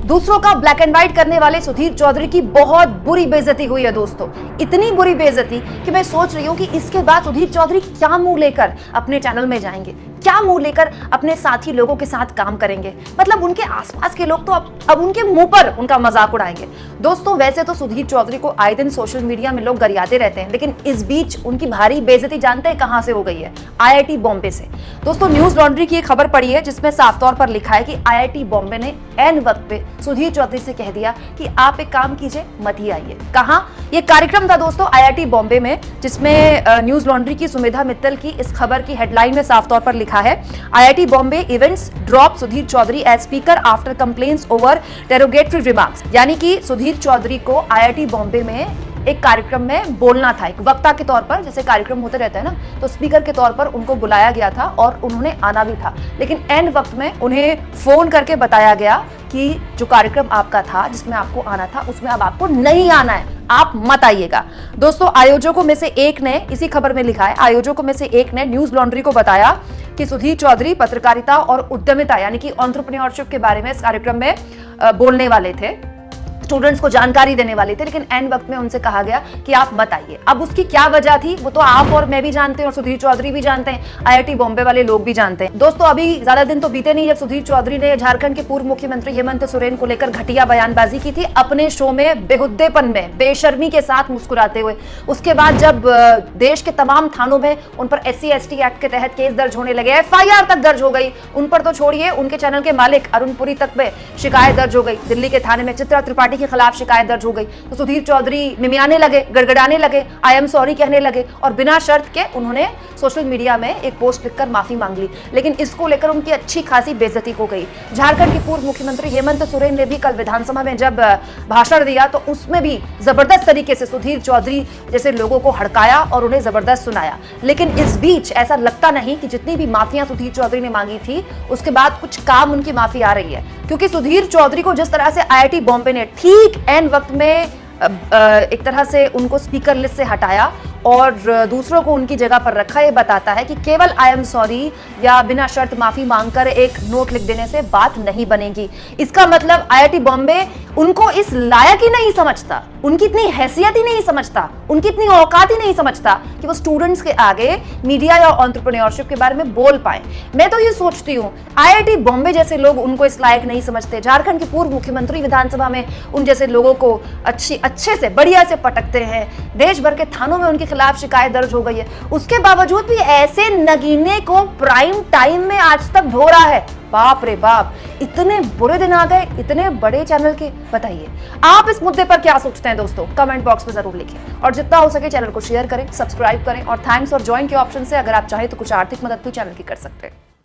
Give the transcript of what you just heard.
दूसरों का black and white करने वाले सुधीर चौधरी की बहुत बुरी बेइज्जती हुई है दोस्तों। इतनी बुरी बेइज्जती कि मैं सोच रही हूं कि इसके बाद सुधीर चौधरी क्या मुंह लेकर अपने चैनल में जाएंगे, क्या मुंह लेकर अपने साथी लोगों के साथ काम करेंगे। मतलब उनके आसपास के लोग तो अब उनके मुंह पर उनका मजाक उड़ाएंगे। दोस्तों वैसे तो सुधीर चौधरी को आए दिन सोशल मीडिया में लोग गरियाते रहते हैं, लेकिन इस बीच उनकी भारी बेइज्जती जानते हैं कहां से हो गई है? आईआईटी बॉम्बे से। दोस्तों न्यूज लॉन्ड्री की एक खबर पड़ी है जिसमें साफ तौर पर लिखा है कि आईआईटी बॉम्बे ने एन वक्त पे सुधीर चौधरी से कह दिया कि आप एक काम कीजिए, मत ही आइए। कहां? ये कार्यक्रम था दोस्तों आईआईटी बॉम्बे में, जिसमें न्यूज लॉन्ड्री की सुमेधा मित्तल की इस खबर की हेडलाइन में साफ तौर पर लिखा है, IIT Bombay events drop Sudhir Chaudhary as speaker after complaints over derogatory remarks. यानी कि सुधीर चौधरी को आईआईटी बॉम्बे में एक कार्यक्रम में बोलना था, एक वक्ता के तौर पर, जैसे कार्यक्रम होते रहते हैं ना, तो स्पीकर के तौर पर उनको बुलाया गया था और उन्होंने आना भी था, लेकिन एंड वक्त में उन्हें फोन करके बताया गया कि जो कार्यक्रम आपका था जिसमें आपको आना था उसमें अब आपको नहीं आना है, आप मत आइएगा। दोस्तों आयोजकों में से एक ने, इसी खबर में लिखा है, आयोजकों में से एक ने न्यूज लॉन्ड्री को बताया कि सुधीर चौधरी पत्रकारिता और उद्यमिता यानी कि एंटरप्रेन्योरशिप के बारे में इस कार्यक्रम में बोलने वाले थे, स्टूडेंट्स को जानकारी देने वाले थे, लेकिन एंड वक्त में उनसे कहा गया कि आप मत आइए। अब उसकी क्या वजह थी वो तो आप और मैं भी जानते हैं और सुधीर चौधरी भी जानते हैं, आईआईटी बॉम्बे वाले लोग भी जानते हैं। दोस्तों अभी ज्यादा दिन तो बीते नहीं जब सुधीर चौधरी ने झारखंड के पूर्व मुख्यमंत्री हेमंत सोरेन को लेकर घटिया बयानबाजी की थी अपने शो में, बेहुद्देपन में, बेशर्मी के साथ मुस्कुराते हुए। उसके बाद जब देश के तमाम थानों में उन पर SC/ST एक्ट के तहत केस दर्ज होने लगे, FIR तक दर्ज हो गई, उन पर तो छोड़िए, उनके चैनल के मालिक अरुण पुरी तक में शिकायत दर्ज हो गई। दिल्ली के थाने में चित्रा त्रिपाठी के खिलाफ शिकायत दर्ज हो गई, तो सुधीर चौधरी मिमियाने लगे, गड़गड़ाने लगे, आई एम सॉरी कहने लगे और बिना शर्त के उन्होंने सोशल मीडिया में एक पोस्ट लिखकर माफी मांग ली। लेकिन इसको लेकर उनकी अच्छी खासी बेइज्जती हो गई। झारखंड के पूर्व मुख्यमंत्री हेमंत सोरेन ने भी कल विधानसभा में जब भाषण दिया तो उसमें भी जबरदस्त तरीके से सुधीर चौधरी जैसे लोगों को हड़काया और उन्हें जबरदस्त सुनाया। लेकिन इस बीच ऐसा लगता नहीं कि जितनी भी माफियां सुधीर चौधरी ने मांगी थी उसके बाद कुछ काम उनकी माफी आ रही है, क्योंकि सुधीर चौधरी को जिस तरह से आईआईटी बॉम्बे ने ठीक एन वक्त में एक तरह से उनको स्पीकर लिस्ट से हटाया और दूसरों को उनकी जगह पर रखा, ये बताता है कि केवल आई एम सॉरी या बिना शर्त माफी मांगकर एक नोट लिख देने से बात नहीं बनेगी। इसका मतलब आईआईटी बॉम्बे उनको इस लायक ही नहीं समझता, उनकी इतनी हैसियत ही नहीं समझता, उनकी इतनी औकात ही नहीं समझता कि वो स्टूडेंट्स के आगे मीडिया या एंटरप्रेन्योरशिप के बारे में बोल पाए। मैं तो ये सोचती हूँ आईआईटी बॉम्बे जैसे लोग उनको इस लायक नहीं समझते। झारखंड के पूर्व मुख्यमंत्री विधानसभा में उन जैसे लोगों को अच्छे से बढ़िया से पटकते हैं, देश भर के थानों में उनके खिलाफ शिकायत दर्ज हो गई है, उसके बावजूद भी ऐसे नगीने को प्राइम टाइम में आज तक ढो रहा है। बाप रे बाप, इतने बुरे दिन आ गए इतने बड़े चैनल के। बताइए आप इस मुद्दे पर क्या सोचते हैं दोस्तों, कमेंट बॉक्स में जरूर लिखें और जितना हो सके चैनल को शेयर करें, सब्सक्राइब करें और थैंक्स और ज्वाइन के ऑप्शन से अगर आप चाहें तो कुछ आर्थिक मदद भी चैनल की कर सकते हैं।